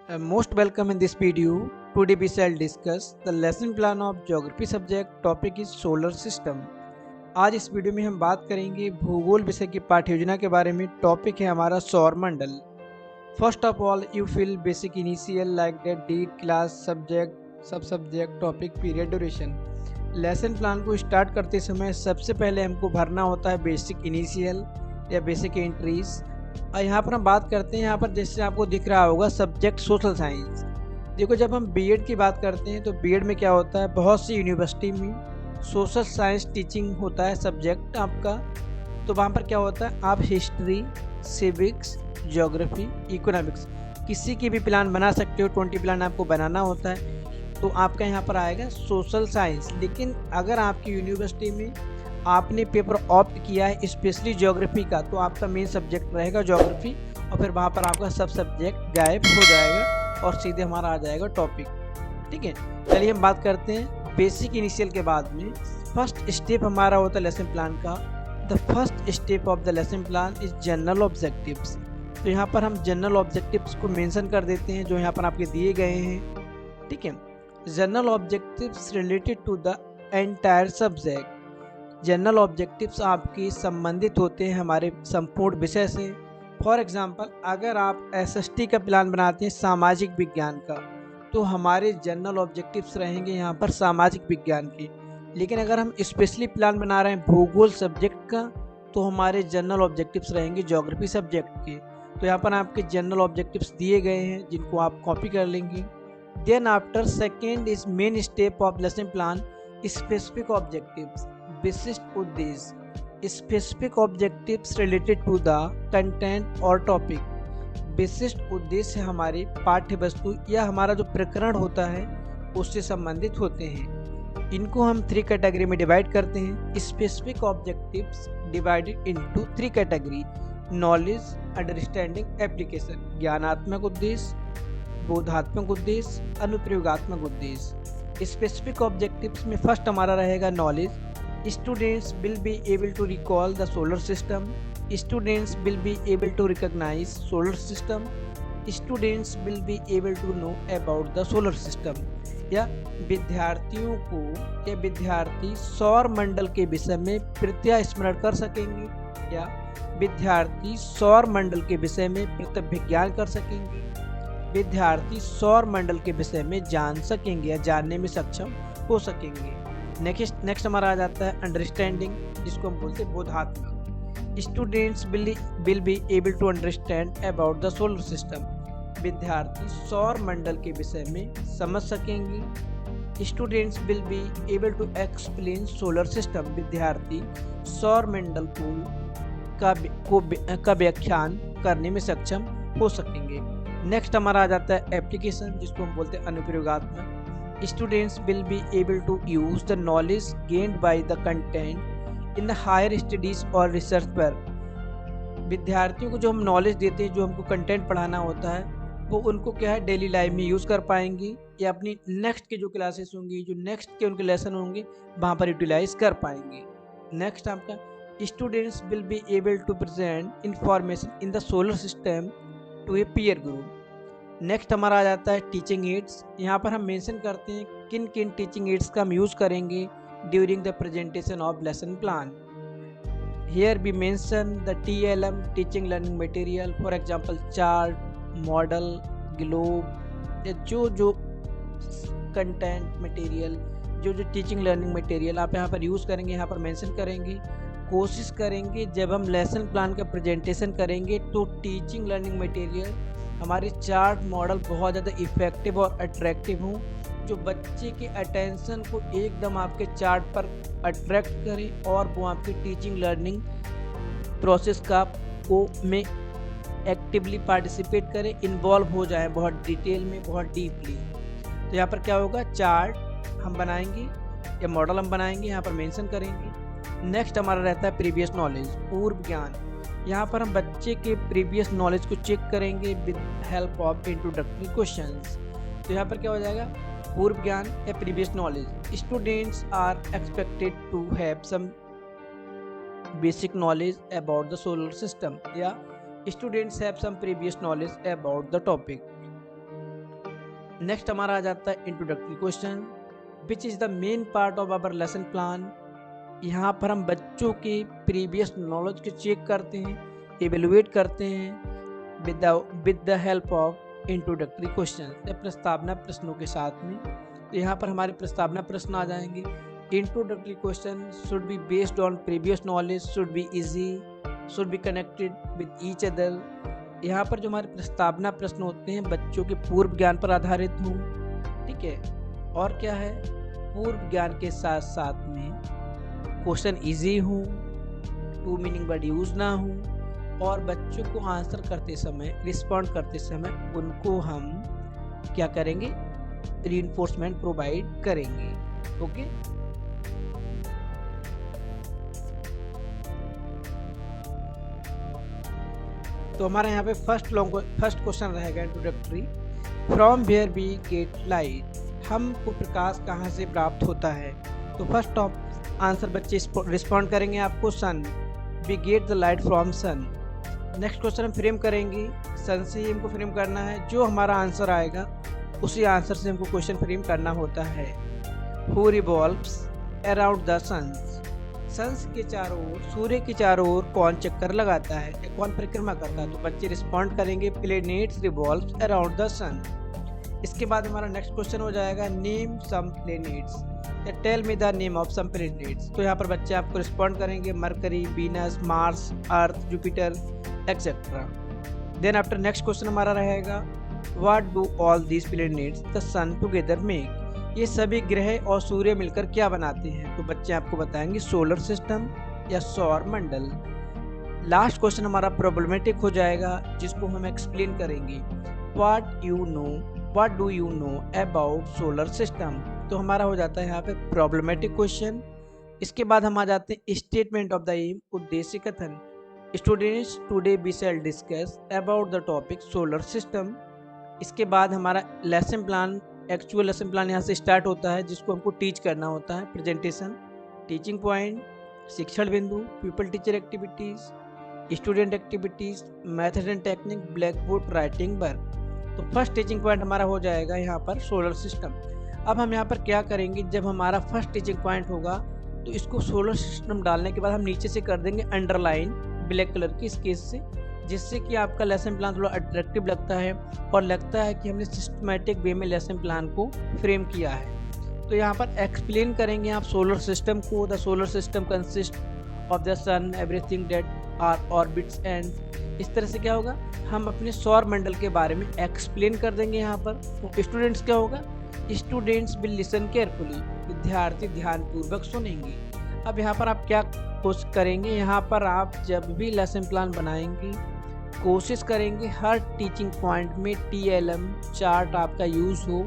Most welcome in this video. Today we shall discuss the lesson plan of geography subject. Topic is solar system. आज इस video में हम बात करेंगे भूगोल विषय की पाठ्य योजना के बारे में। टॉपिक है हमारा सौरमंडल। First of all you fill basic initial like that date class subject sub subject topic period duration. Lesson plan को स्टार्ट करते समय सबसे पहले हमको भरना होता है बेसिक इनिशियल या बेसिक एंट्रीज। और यहाँ पर हम बात करते हैं, यहाँ पर जैसे आपको दिख रहा होगा सब्जेक्ट सोशल साइंस। देखो जब हम बीएड की बात करते हैं तो बीएड में क्या होता है, बहुत सी यूनिवर्सिटी में सोशल साइंस टीचिंग होता है सब्जेक्ट आपका। तो वहाँ पर क्या होता है, आप हिस्ट्री, सिविक्स, ज्योग्राफी, इकोनॉमिक्स किसी की भी प्लान बना सकते हो। 20 प्लान आपको बनाना होता है तो आपका यहाँ पर आएगा सोशल साइंस। लेकिन अगर आपकी यूनिवर्सिटी में आपने पेपर ऑप्ट किया है स्पेशली ज्योग्राफी का तो आपका मेन सब्जेक्ट रहेगा ज्योग्राफी, और फिर वहाँ पर आपका सब सब्जेक्ट गायब हो जाएगा और सीधे हमारा आ जाएगा टॉपिक। ठीक है, चलिए हम बात करते हैं बेसिक इनिशियल के बाद में। फर्स्ट स्टेप हमारा होता है लेसन प्लान का। The first step of the lesson plan is general objectives. तो यहाँ पर हम जनरल ऑब्जेक्टिव्स को मेंशन कर देते हैं जो यहाँ पर आपके दिए गए हैं। ठीक है, general objectives related to the entire subject. General objectives आपकी संबंधित होते हैं हमारे संपूर्ण विषय से। फॉर एग्जांपल अगर आप एसएसटी का प्लान बनाते हैं सामाजिक विज्ञान का तो हमारे जनरल ऑब्जेक्टिव्स रहेंगे यहाँ पर सामाजिक विज्ञान के। लेकिन अगर हम स्पेशली प्लान बना रहे हैं भूगोल सब्जेक्ट का तो हमारे जनरल ऑब्जेक्टिव्स रहेंगे ज्योग्राफी सब्जेक्ट के। तो यहाँ पर आपके जनरल ऑब्जेक्टिव्स दिए गए हैं जिनको आप कॉपी कर लेंगे। Then after second is main step of lesson plan specific objectives. विशिष्ट उद्देश्य, specific objectives related to the content और टॉपिक। विशिष्ट उद्देश्य हमारे पाठ्य वस्तु या हमारा जो प्रकरण होता है उससे संबंधित होते हैं। इनको हम 3 कैटेगरी में डिवाइड करते हैं। Specific objectives divided into 3 category: knowledge, understanding, application. ज्ञानात्मक उद्देश्य, बोधात्मक उद्देश्य, अनुप्रयोगात्मक उद्देश्य। स्पेसिफिक ऑब्जेक्टिव्स में फर्स्ट हमारा रहेगा knowledge. Students will be able to recall the solar system. Students will be able to recognize solar system. Students will be able to know about the solar system. या विद्यार्थियों को या विद्यार्थी सौर मंडल के विषय में प्रत्यय स्मरण कर सकेंगे या विद्यार्थी सौर मंडल के विषय में प्रत्यभिज्ञान कर सकेंगे। विद्यार्थी सौर मंडल के विषय में जान सकेंगे या जानने में सक्षम हो सकेंगे। नेक्स्ट हमारा आ जाता है अंडरस्टैंडिंग, जिसको हम बोलते हैं बोधात्मक। Students will be able to understand about the solar system. विद्यार्थी सौर मंडल के विषय में समझ सकेंगे। Students will be able to explain solar system. विद्यार्थी सौर मंडल का व्याख्यान करने में सक्षम हो सकेंगे। नेक्स्ट हमारा आ जाता है एप्लीकेशन, जिसको हम बोलते हैं अनुप्रयोगात्मक। Students will be able to use the knowledge gained by the content in the higher studies or research पर। विद्यार्थियों को जो हम नॉलेज देते हैं, जो हमको कंटेंट पढ़ाना होता है, वो उनको क्या है डेली लाइफ में यूज़ कर पाएंगे या अपनी नेक्स्ट के जो क्लासेस होंगी, जो नेक्स्ट के उनके लेसन होंगे वहाँ पर यूटिलाइज कर पाएंगे। नेक्स्ट आपका students will be able to present information in the solar system to a peer group. Next हमारा आ जाता है टीचिंग एड्स। यहाँ पर हम मेंशन करते हैं किन किन टीचिंग एड्स का हम यूज़ करेंगे during the presentation of lesson plan. Here we mention the TLM teaching learning material, for example chart, model, globe, या जो कंटेंट मटेरियल, जो टीचिंग लर्निंग मटेरियल आप यहाँ पर यूज़ करेंगे, यहाँ पर मेंशन करेंगे। कोशिश करेंगे जब हम लेसन प्लान का प्रेजेंटेशन करेंगे तो टीचिंग लर्निंग मटेरियल हमारे चार्ट, मॉडल बहुत ज़्यादा इफ़ेक्टिव और अट्रैक्टिव हों, जो बच्चे के अटेंशन को एकदम आपके चार्ट पर अट्रैक्ट करें और वो आपके टीचिंग लर्निंग प्रोसेस में एक्टिवली पार्टिसिपेट करें, इन्वॉल्व हो जाएं बहुत डिटेल में, बहुत डीपली। तो यहाँ पर क्या होगा, चार्ट हम बनाएंगे या मॉडल हम बनाएंगे, यहाँ पर मेंशन करेंगे। नेक्स्ट हमारा रहता है प्रीवियस नॉलेज, पूर्व ज्ञान। यहाँ पर हम बच्चे के प्रीवियस नॉलेज को चेक करेंगे with help of introductory questions. तो यहाँ पर क्या हो जाएगा, पूर्व ज्ञान या previous knowledge. Students are expected to have some basic knowledge about the solar system या students have some previous knowledge about the topic. Next हमारा आ जाता है introductory question, which is the main part of our lesson plan. यहाँ पर हम बच्चों के प्रीवियस नॉलेज को चेक करते हैं, एवेलुएट करते हैं with the help of introductory question, प्रस्तावना प्रश्नों के साथ में। तो यहाँ पर हमारे प्रस्तावना प्रश्न आ जाएंगे। Introductory question should be based on previous knowledge, should be easy, should be connected with each other. यहाँ पर जो हमारे प्रस्तावना प्रश्न होते हैं बच्चों के पूर्व ज्ञान पर आधारित हों, ठीक है, और क्या है, पूर्व ज्ञान के साथ साथ में क्वेश्चन इजी हो, टू मीनिंग वर्ड यूज ना हो, और बच्चों को आंसर करते समय, रिस्पॉन्ड करते समय उनको हम क्या करेंगे, रीइंफोर्समेंट प्रोवाइड करेंगे। ओके, तो हमारे यहाँ पे फर्स्ट क्वेश्चन रहेगा introductory, from where we get light, हमको प्रकाश कहाँ से प्राप्त होता है। तो फर्स्ट आंसर बच्चे रिस्पॉन्ड करेंगे आपको sun, we get the light from sun. Next question हम फ्रेम करेंगे, सन से ही हमको फ्रेम करना है, जो हमारा आंसर आएगा उसी आंसर से हमको क्वेश्चन फ्रेम करना होता है। Who revolves around the suns, suns के चारों ओर, सूर्य के चारों ओर कौन चक्कर लगाता है, कौन परिक्रमा करता है। तो बच्चे रिस्पॉन्ड करेंगे planets revolves around the sun. इसके बाद हमारा नेक्स्ट क्वेश्चन हो जाएगा, name some planets, tell me the name of some planets. तो यहाँ पर बच्चे आपको रिस्पॉन्ड करेंगे Mercury, Venus, Mars, Earth, Jupiter etcetera. Then after next question हमारा रहेगा, what do all these planets the sun together make, ये सभी ग्रह और सूर्य मिलकर क्या बनाते हैं। तो बच्चे आपको बताएंगे सोलर सिस्टम या सौर मंडल। लास्ट क्वेश्चन हमारा प्रॉब्लमेटिक हो जाएगा, जिसको हम एक्सप्लेन करेंगे, what do you know about solar system. तो हमारा हो जाता है यहाँ पे प्रॉब्लमेटिक क्वेश्चन। इसके बाद हम आ जाते हैं स्टेटमेंट ऑफ द एम, उद्देश्य कथन। Students today we shall discuss about the topic solar system. इसके बाद हमारा lesson plan, actual lesson plan यहाँ से स्टार्ट होता है, जिसको हमको टीच करना होता है। प्रेजेंटेशन, टीचिंग पॉइंट, शिक्षण बिंदु, people teacher activities, student activities, method and technique, black board, writing work. तो फर्स्ट टीचिंग पॉइंट हमारा हो जाएगा यहाँ पर सोलर सिस्टम। अब हम यहाँ पर क्या करेंगे, जब हमारा फर्स्ट टीचिंग पॉइंट होगा तो इसको सोलर सिस्टम डालने के बाद हम नीचे से कर देंगे अंडरलाइन ब्लैक कलर की स्केच से, जिससे कि आपका लेसन प्लान थोड़ा अट्रैक्टिव लगता है और लगता है कि हमने सिस्टमैटिक वे में लेसन प्लान को फ्रेम किया है। तो यहाँ पर एक्सप्लेन करेंगे आप सोलर सिस्टम को। The solar system consist of the sun, everything that are orbits and, इस तरह से क्या होगा, हम अपने सौर मंडल के बारे में एक्सप्लेन कर देंगे यहाँ पर। तो स्टूडेंट्स क्या होगा, स्टूडेंट्स विल लिसन केयरफुली, विद्यार्थी ध्यानपूर्वक सुनेंगे। अब यहाँ पर आप क्या कोशिश करेंगे, यहाँ पर आप जब भी लेसन प्लान बनाएंगे कोशिश करेंगे हर टीचिंग पॉइंट में TLM चार्ट आपका यूज़ हो।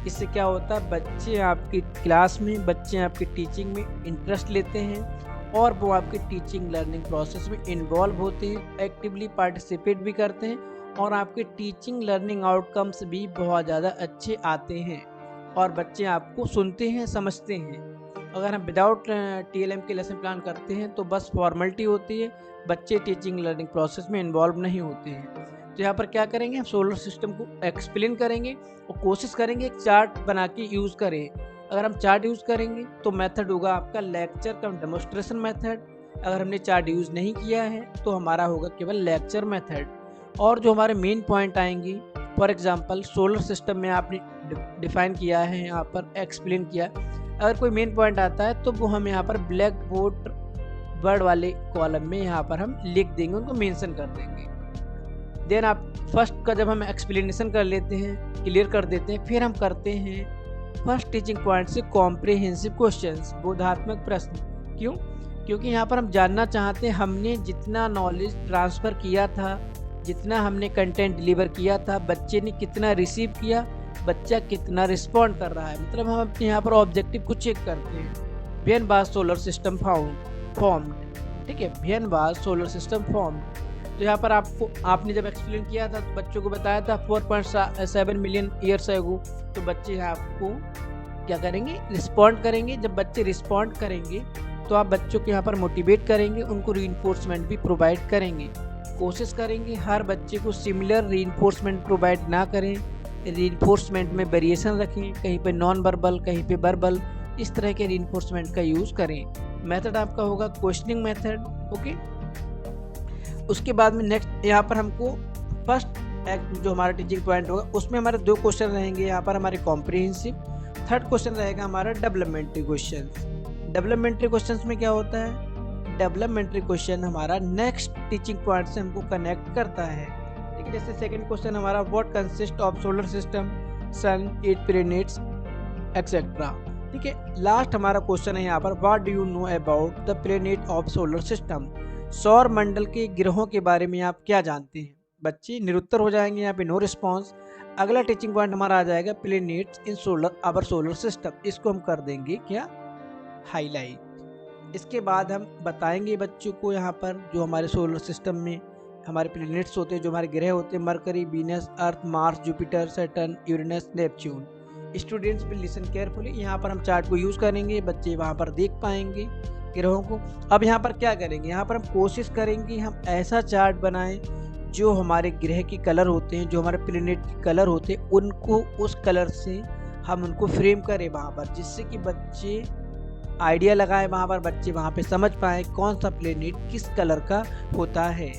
इससे क्या होता है, बच्चे आपकी क्लास में, बच्चे आपकी टीचिंग में इंटरेस्ट लेते हैं और वो आपके टीचिंग लर्निंग प्रोसेस में इन्वॉल्व होते हैं, एक्टिवली पार्टिसिपेट भी करते हैं और आपके टीचिंग लर्निंग आउटकम्स भी बहुत ज़्यादा अच्छे आते हैं और बच्चे आपको सुनते हैं, समझते हैं। अगर हम विदाउट TLM के लेसन प्लान करते हैं तो बस फॉर्मेलिटी होती है, बच्चे टीचिंग लर्निंग प्रोसेस में इन्वॉल्व नहीं होते हैं। तो यहाँ पर क्या करेंगे, हम सोलर सिस्टम को एक्सप्लेन करेंगे और कोशिश करेंगे एक चार्ट बना के यूज़ करें। अगर हम चार्ट यूज़ करेंगे तो मेथड होगा आपका लेक्चर कम डेमोस्ट्रेशन मेथड। अगर हमने चार्ट यूज़ नहीं किया है तो हमारा होगा केवल लेक्चर मेथड। और जो हमारे मेन पॉइंट आएंगे, फॉर एग्जांपल सोलर सिस्टम में आपने डिफाइन किया है, यहाँ पर एक्सप्लेन किया, अगर कोई मेन पॉइंट आता है तो वो हम यहाँ पर ब्लैक बोर्ड वर्ड वाले कॉलम में यहाँ पर हम लिख देंगे, उनको मेंशन कर देंगे। देन आप फर्स्ट का जब हम एक्सप्लेनेशन कर लेते हैं, क्लियर कर देते हैं, फिर हम करते हैं फर्स्ट टीचिंग पॉइंट से कॉम्प्रिहेंसिव क्वेश्चंस, बोधात्मक प्रश्न। क्यों? क्योंकि यहाँ पर हम जानना चाहते हैं हमने जितना नॉलेज ट्रांसफ़र किया था, जितना हमने कंटेंट डिलीवर किया था, बच्चे ने कितना रिसीव किया, बच्चा कितना रिस्पॉन्ड कर रहा है। मतलब हम अपने यहाँ पर ऑब्जेक्टिव को चेक करते हैं। When was solar system formed, ठीक है, when was solar system formed. तो यहाँ पर आपने जब एक्सप्लेन किया था तो बच्चों को बताया था 4.7 मिलियन ईयर्स एगो। तो बच्चे आपको क्या करेंगे, रिस्पॉन्ड करेंगे। जब बच्चे रिस्पॉन्ड करेंगे तो आप बच्चों को यहाँ पर मोटिवेट करेंगे, उनको रीइंफोर्समेंट भी प्रोवाइड करेंगे। कोशिश करेंगे हर बच्चे को सिमिलर रीइंफोर्समेंट प्रोवाइड ना करें, रीइंफोर्समेंट में वेरिएशन रखें, कहीं पे नॉन वर्बल, कहीं पे वर्बल, इस तरह के रीइंफोर्समेंट का यूज़ करें। मेथड आपका होगा क्वेश्चनिंग मेथड। ओके, उसके बाद में नेक्स्ट यहाँ पर हमको फर्स्ट जो हमारा टीचिंग पॉइंट होगा उसमें हमारे 2 क्वेश्चन रहेंगे। यहाँ पर हमारे कॉम्प्रिहेंसिव, थर्ड क्वेश्चन रहेगा हमारा डेवलपमेंट्री क्वेश्चन। डेवलपमेंट्री क्वेश्चन में क्या होता है, डेवलपमेंट्री क्वेश्चन हमारा नेक्स्ट टीचिंग पॉइंट से हमको कनेक्ट करता है। ठीक है, जैसे सेकंड क्वेश्चन हमारा what consist of solar system, sun, 8 planets etcetera. ठीक है, लास्ट हमारा क्वेश्चन है यहाँ पर what do you know about the planet of solar system, सौर मंडल के ग्रहों के बारे में आप क्या जानते हैं। बच्चे निरुत्तर हो जाएंगे यहाँ पे, नो रिस्पॉन्स। अगला टीचिंग पॉइंट हमारा आ जाएगा planets in solar our solar system, इसको हम कर देंगे क्या, हाईलाइट। इसके बाद हम बताएंगे बच्चों को यहाँ पर जो हमारे सोलर सिस्टम में हमारे प्लैनेट्स होते हैं, जो हमारे ग्रह होते हैं, mercury, Venus, earth, Mars, Jupiter, Saturn, Uranus, Neptune. Students will listen carefully. यहाँ पर हम चार्ट को यूज़ करेंगे, बच्चे वहाँ पर देख पाएंगे ग्रहों को। अब यहाँ पर क्या करेंगे, यहाँ पर हम कोशिश करेंगे हम ऐसा चार्ट बनाएं जो हमारे ग्रह के कलर होते हैं, जो हमारे प्लैनेट के कलर होते हैं, उनको उस कलर से हम उनको फ्रेम करें वहाँ पर, जिससे कि बच्चे आइडिया लगाएं, वहाँ पर बच्चे वहाँ पे समझ पाएँ कौन सा प्लैनेट किस कलर का होता है।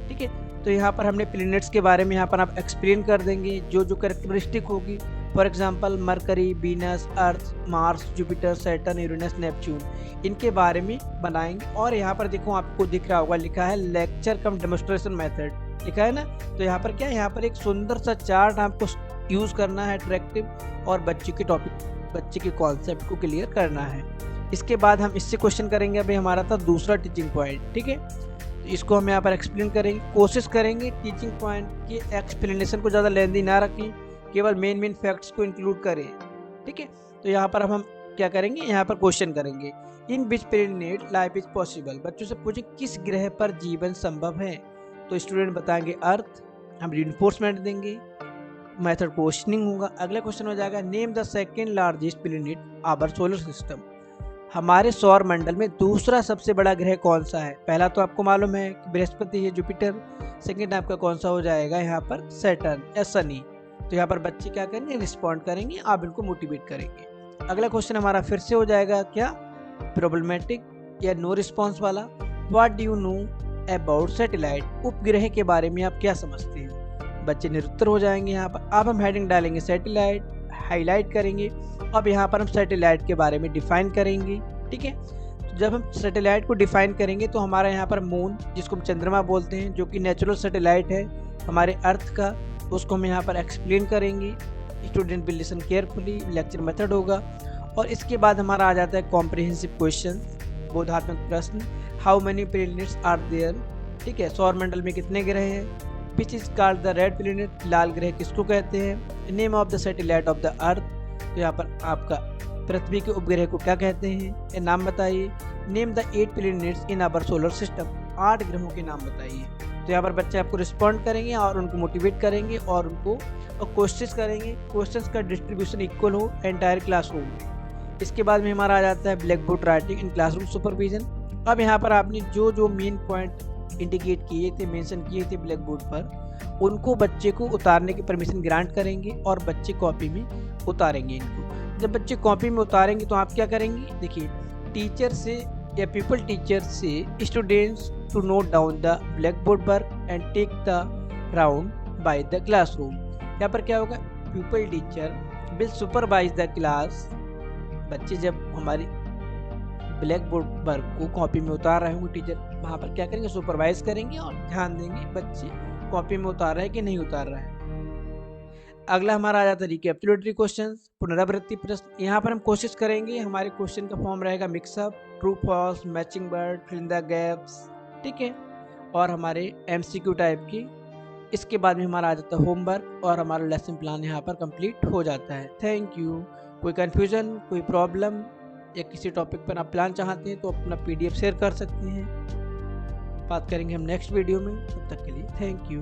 ठीक है, तो यहाँ पर हमने प्लैनेट्स के बारे में यहाँ पर आप एक्सप्लेन कर देंगे जो जो कैरेक्टरिस्टिक होगी। For example mercury, Venus, earth, Mars, Jupiter, Saturn, Uranus, Neptune, इनके बारे में बनाएंगे। और यहाँ पर देखो आपको दिख रहा होगा लिखा है लेक्चर कम डेमोस्ट्रेशन मेथड, लिखा है ना। तो यहाँ पर क्या है, यहाँ पर एक सुंदर सा चार्ट आपको यूज़ करना है अट्रैक्टिव, और बच्चे के टॉपिक, बच्चे के कॉन्सेप्ट को क्लियर करना है। इसके बाद हम इससे क्वेश्चन करेंगे। अभी हमारा था दूसरा टीचिंग पॉइंट। ठीक है, तो इसको हम यहाँ पर एक्सप्लेन करेंगे, कोशिश करेंगे टीचिंग पॉइंट के एक्सप्लेनेशन को ज़्यादा लेंदी ना रखें, केवल मेन फैक्ट्स को इंक्लूड करें। ठीक है, तो यहाँ पर हम क्या करेंगे, यहाँ पर क्वेश्चन करेंगे in which planet life is possible. बच्चों से पूछे किस ग्रह पर जीवन संभव है, तो स्टूडेंट बताएंगे अर्थ, हम रिइंफोर्समेंट देंगे, मेथड क्वेश्चनिंग होगा। अगला क्वेश्चन हो जाएगा name the second largest planet our solar system, हमारे सौर मंडल में दूसरा सबसे बड़ा ग्रह कौन सा है। पहला तो आपको मालूम है कि बृहस्पति है, जुपिटर। सेकेंड आपका कौन सा हो जाएगा यहाँ पर, सैटर्न या शनि। तो यहाँ पर बच्चे क्या करेंगे, रिस्पॉन्ड करेंगे, आप इनको मोटिवेट करेंगे। अगला क्वेश्चन हमारा फिर से हो जाएगा क्या, प्रॉब्लमेटिक या नो रिस्पॉन्स वाला। What do you know about satellite, उपग्रह के बारे में आप क्या समझते हैं। बच्चे निरुत्तर हो जाएंगे यहाँ पर। अब हम हेडिंग डालेंगे सैटेलाइट, हाईलाइट करेंगे। अब यहाँ पर हम सैटेलाइट के बारे में डिफाइन करेंगे। ठीक है, तो जब हम सैटेलाइट को डिफाइन करेंगे तो हमारा यहाँ पर मून, जिसको हम चंद्रमा बोलते हैं, जो कि नेचुरल सैटेलाइट है हमारे अर्थ का, उसको हम यहाँ पर एक्सप्लेन करेंगे। Student will listen carefully, lecture method होगा। और इसके बाद हमारा आ जाता है कॉम्प्रिहेंसिव क्वेश्चन, बोधात्मक प्रश्न। How many planets are there. ठीक है, सौर मंडल में कितने ग्रह हैं। Which is called the red planet, लाल ग्रह किसको कहते हैं। Name of the satellite of the earth, तो यहाँ पर आपका पृथ्वी के उपग्रह को क्या कहते हैं, ये नाम बताइए। Name the 8 planets in our solar system, 8 ग्रहों के नाम बताइए। तो यहाँ पर बच्चे आपको रिस्पॉन्ड करेंगे और उनको मोटिवेट करेंगे और उनको कोशिश करेंगे क्वेश्चंस का डिस्ट्रीब्यूशन इक्वल हो एंटायर क्लासरूम में। इसके बाद में हमारा आ जाता है black board writing in classroom supervision. अब यहाँ पर आपने जो जो मेन पॉइंट इंडिकेट किए थे, मेंशन किए थे ब्लैक बोर्ड पर, उनको बच्चे को उतारने की परमिशन ग्रांट करेंगे और बच्चे कॉपी में उतारेंगे इनको। जब बच्चे कॉपी में उतारेंगे तो आप क्या करेंगे, देखिए टीचर से या पीपल टीचर से students to note down the blackboard पर and take the round by the classroom. यहाँ पर क्या होगा, pupil teacher will supervise the class. बच्चे जब हमारी ब्लैक बोर्ड पर को कॉपी में उतार रहे होंगे, टीचर वहाँ पर क्या करेंगे, सुपरवाइज करेंगे और ध्यान देंगे बच्चे कॉपी में उतार रहे हैं कि नहीं उतार रहे हैं। अगला हमारा आ जाता है रिकैपिटुलेटरी क्वेश्चंस, पुनरावृत्ति प्रश्न। यहाँ पर हम कोशिश करेंगे, हमारे क्वेश्चन का फॉर्म रहेगा mixup, true false, matching word, fill in the gaps. ठीक है, और हमारे MCQ टाइप की। इसके बाद में हमारा आ जाता है होमवर्क और हमारा लेसन प्लान यहाँ पर कंप्लीट हो जाता है। Thank you. कोई कन्फ्यूज़न, कोई प्रॉब्लम या किसी टॉपिक पर आप प्लान चाहते हैं तो अपना PDF शेयर कर सकते हैं। बात करेंगे हम नेक्स्ट वीडियो में। तब तक के लिए थैंक यू।